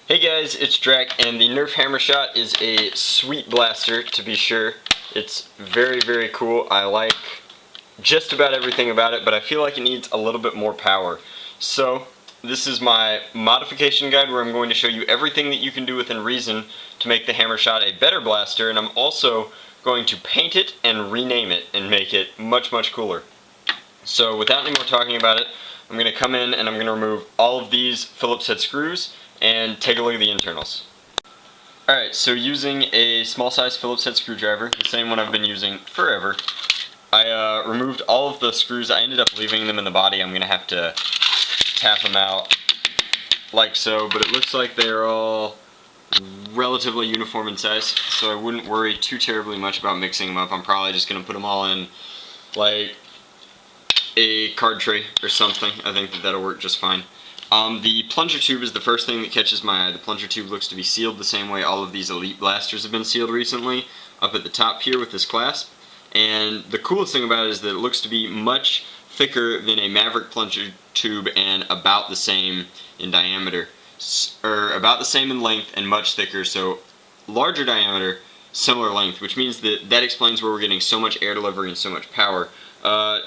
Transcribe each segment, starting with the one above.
Hey guys, it's tranq, and the Nerf Hammershot is a sweet blaster, to be sure. It's very, very cool. I like just about everything about it, but I feel like it needs a little bit more power. So, this is my modification guide where I'm going to show you everything that you can do within reason to make the Hammershot a better blaster, and I'm also going to paint it and rename it and make it much, much cooler. So, without any more talking about it, I'm going to come in and I'm going to remove all of these Phillips head screws and take a look at the internals. Alright, so using a small size Phillips head screwdriver, the same one I've been using forever, I removed all of the screws. I ended up leaving them in the body. I'm going to have to tap them out like so, but it looks like they're all relatively uniform in size, so I wouldn't worry too terribly much about mixing them up. I'm probably just going to put them all in like a card tray or something. I think that that'll work just fine. The plunger tube is the first thing that catches my eye. The plunger tube looks to be sealed the same way all of these Elite blasters have been sealed recently, up at the top here with this clasp. And the coolest thing about it is that it looks to be much thicker than a Maverick plunger tube and about the same in diameter, or about the same in length and much thicker, so larger diameter, similar length, which means that explains where we're getting so much air delivery and so much power.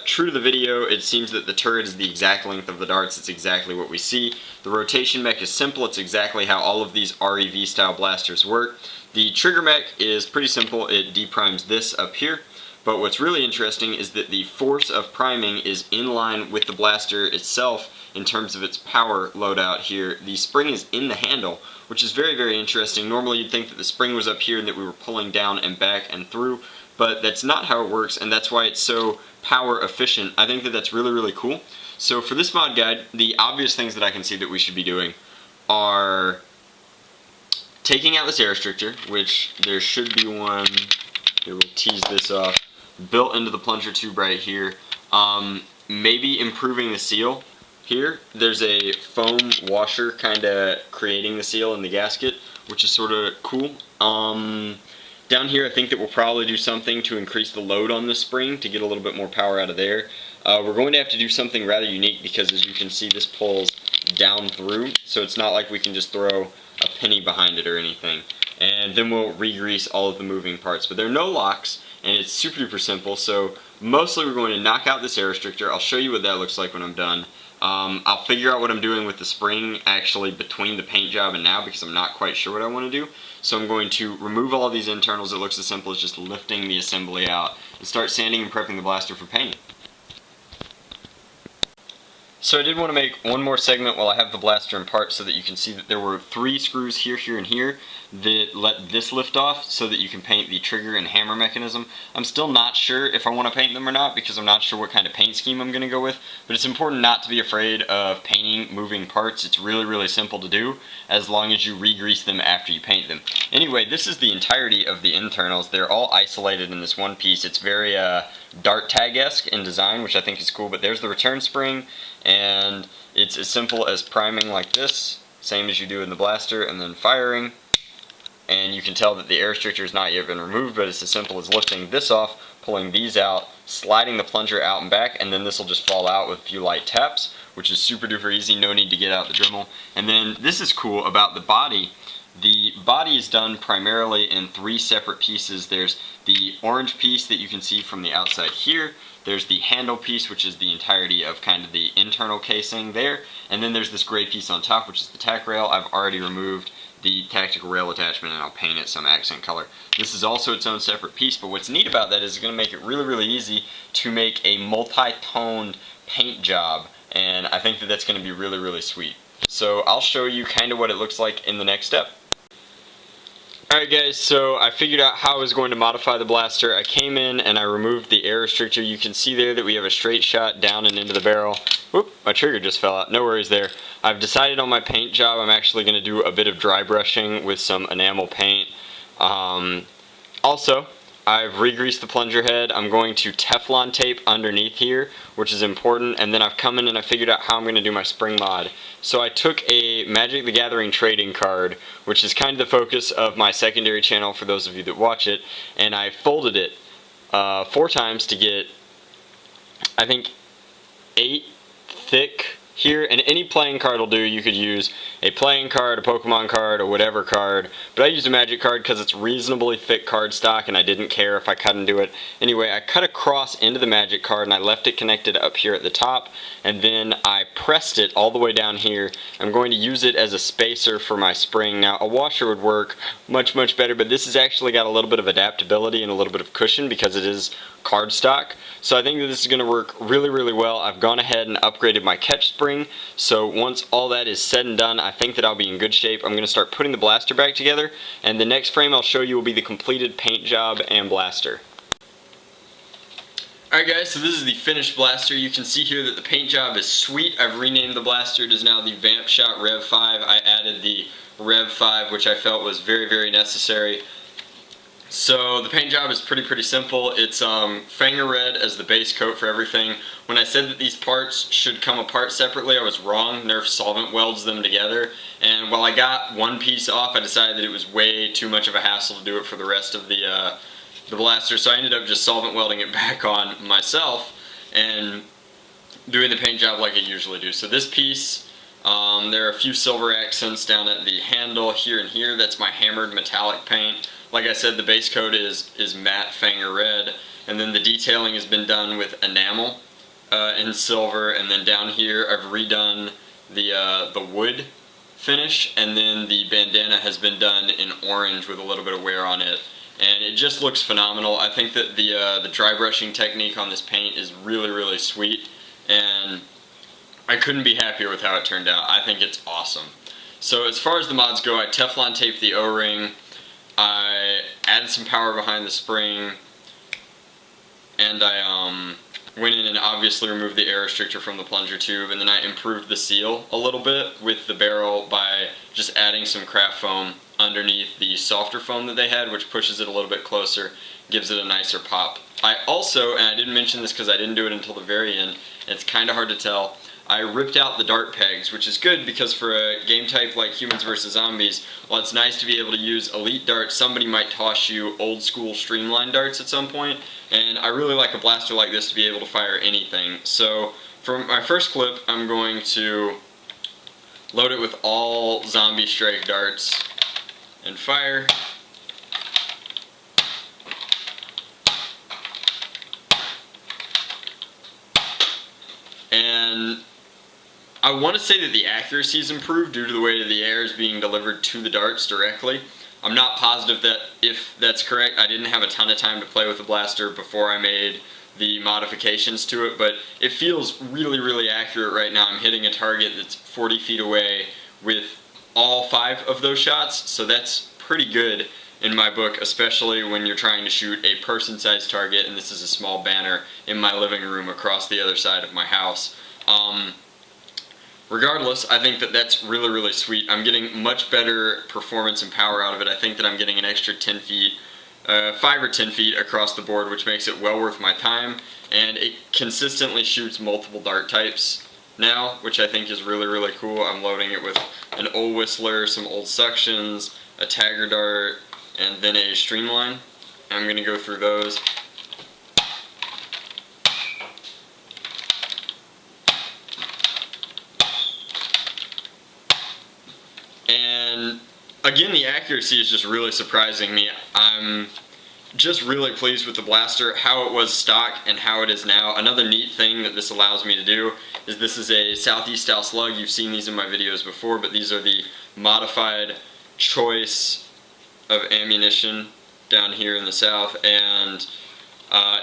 True to the video, it seems that the turret is the exact length of the darts. It's exactly what we see. The rotation mech is simple. It's exactly how all of these REV style blasters work. The trigger mech is pretty simple. It deprimes this up here. But what's really interesting is that the force of priming is in line with the blaster itself in terms of its power loadout here. The spring is in the handle, which is very, very interesting. Normally you'd think that the spring was up here and that we were pulling down and back and through, but that's not how it works, and that's why it's so power efficient. I think that that's really, really cool. So for this mod guide, the obvious things that I can see that we should be doing are taking out this air restrictor, which there should be one, here we'll tease this off, built into the plunger tube right here. Maybe improving the seal here. There's a foam washer kind of creating the seal in the gasket, which is sort of cool. Down here I think that we'll probably do something to increase the load on the spring to get a little bit more power out of there. We're going to have to do something rather unique because, as you can see, this pulls down through, so it's not like we can just throw a penny behind it or anything. And then we'll re-grease all of the moving parts. But there are no locks, and it's super duper simple, so mostly we're going to knock out this air restrictor. I'll show you what that looks like when I'm done. I'll figure out what I'm doing with the spring actually between the paint job and now, because I'm not quite sure what I want to do. So I'm going to remove all of these internals. It looks as simple as just lifting the assembly out and start sanding and prepping the blaster for painting. So I did want to make one more segment while I have the blaster in parts so that you can see that there were 3 screws here, here, and here that let this lift off so that you can paint the trigger and hammer mechanism. I'm still not sure if I want to paint them or not because I'm not sure what kind of paint scheme I'm going to go with, but it's important not to be afraid of painting moving parts. It's really, really simple to do as long as you re-grease them after you paint them. Anyway, this is the entirety of the internals. They're all isolated in this one piece. It's very dart tag-esque in design, which I think is cool, but there's the return spring, and it's as simple as priming like this, same as you do in the blaster, and then firing. And you can tell that the air restrictor has not yet been removed, but it's as simple as lifting this off, pulling these out, sliding the plunger out and back, and then this will just fall out with a few light taps, which is super duper easy, no need to get out the Dremel. And then this is cool about the body. The body is done primarily in 3 separate pieces. There's the orange piece that you can see from the outside here. There's the handle piece, which is the entirety of kind of the internal casing there. And then there's this gray piece on top, which is the tack rail. I've already removed the tactical rail attachment and I'll paint it some accent color. This is also its own separate piece, but what's neat about that is it's going to make it really, really easy to make a multi-toned paint job, and I think that that's going to be really, really sweet. So I'll show you kind of what it looks like in the next step. Alright guys, so I figured out how I was going to modify the blaster. I came in and I removed the air restrictor. You can see there that we have a straight shot down and into the barrel. Whoop, my trigger just fell out. No worries there. I've decided on my paint job I'm actually going to do a bit of dry brushing with some enamel paint. Also, I've re-greased the plunger head. I'm going to Teflon tape underneath here, which is important, and then I've come in and I figured out how I'm going to do my spring mod. So I took a Magic the Gathering trading card, which is kind of the focus of my secondary channel for those of you that watch it, and I folded it 4 times to get, I think, 8 thick here, and any playing card will do. You could use a playing card, a Pokemon card, or whatever card, but I used a Magic card because it's reasonably thick cardstock and I didn't care if I cut into it. Anyway, I cut across into the Magic card and I left it connected up here at the top, and then I pressed it all the way down here. I'm going to use it as a spacer for my spring. Now, a washer would work much better, but this has actually got a little bit of adaptability and a little bit of cushion because it is cardstock. So I think that this is going to work really well. I've gone ahead and upgraded my catch spring, so once all that is said and done, I think that I'll be in good shape. I'm going to start putting the blaster back together, and the next frame I'll show you will be the completed paint job and blaster. Alright guys, so this is the finished blaster. You can see here that the paint job is sweet. I've renamed the blaster. It is now the Vampshot Rev-5. I added the Rev-5, which I felt was very necessary. So the paint job is pretty simple. It's Fanger Red as the base coat for everything. When I said that these parts should come apart separately, I was wrong. Nerf solvent welds them together, and while I got one piece off, I decided that it was way too much of a hassle to do it for the rest of the blaster, so I ended up just solvent welding it back on myself and doing the paint job like I usually do. So this piece, there are a few silver accents down at the handle here and here. That's my hammered metallic paint. Like I said, the base coat is matte Fanger Red, and then the detailing has been done with enamel in silver, and then down here I've redone the wood finish, and then the bandana has been done in orange with a little bit of wear on it, and it just looks phenomenal. I think that the dry brushing technique on this paint is really sweet, and I couldn't be happier with how it turned out. I think it's awesome. So as far as the mods go, I teflon taped the O-ring, I added some power behind the spring, and I went in and obviously removed the air restrictor from the plunger tube, and then I improved the seal a little bit with the barrel by just adding some craft foam underneath the softer foam that they had, which pushes it a little bit closer, gives it a nicer pop. I also, and I didn't mention this because I didn't do it until the very end, and it's kind of hard to tell, I ripped out the dart pegs, which is good because for a game type like Humans vs. Zombies, while it's nice to be able to use elite darts, somebody might toss you old school streamlined darts at some point, and I really like a blaster like this to be able to fire anything. So for my first clip, I'm going to load it with all zombie strike darts and fire. And I want to say that the accuracy is improved due to the way that the air is being delivered to the darts directly. I'm not positive that if that's correct. I didn't have a ton of time to play with the blaster before I made the modifications to it, but it feels really accurate right now. I'm hitting a target that's 40 feet away with all 5 of those shots, so that's pretty good in my book, especially when you're trying to shoot a person-sized target, and this is a small banner in my living room across the other side of my house. Regardless, I think that that's really sweet. I'm getting much better performance and power out of it. I think that I'm getting an extra 10 feet, 5 or 10 feet across the board, which makes it well worth my time, and it consistently shoots multiple dart types now, which I think is really cool. I'm loading it with an old whistler, some old suctions, a tagger dart, and then a streamline. I'm going to go through those. And again, the accuracy is just really surprising me. I'm just really pleased with the blaster, how it was stock and how it is now. Another neat thing that this allows me to do is this is a Southeast style slug. You've seen these in my videos before, but these are the modified choice of ammunition down here in the South, and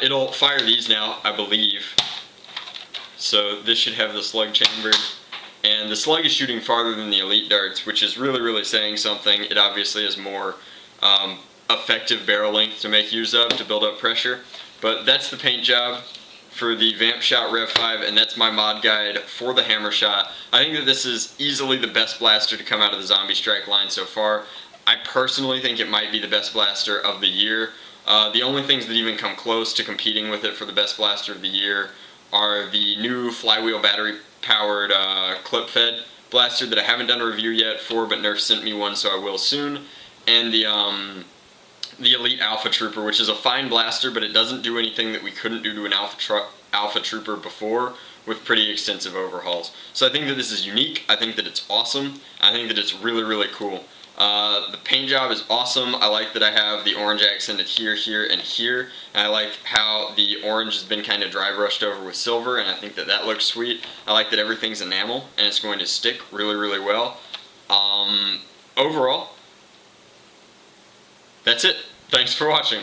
it'll fire these now, I believe. So this should have the slug chambered. And the slug is shooting farther than the elite darts, which is really saying something. It obviously has more effective barrel length to make use of to build up pressure. But that's the paint job for the Vampshot Rev-5, and that's my mod guide for the Hammershot. I think that this is easily the best blaster to come out of the Zombie Strike line so far. I personally think it might be the best blaster of the year. The only things that even come close to competing with it for the best blaster of the year are the new flywheel battery powered clip fed blaster that I haven't done a review yet for, but Nerf sent me one, so I will soon, and the Elite Alpha Trooper, which is a fine blaster, but it doesn't do anything that we couldn't do to an Alpha Trooper before, with pretty extensive overhauls. So I think that this is unique, I think that it's awesome, I think that it's really, really cool. The paint job is awesome. I like that I have the orange accented here, here, and here. And I like how the orange has been kind of dry brushed over with silver, and I think that that looks sweet. I like that everything's enamel, and it's going to stick really, really well. Overall, that's it. Thanks for watching.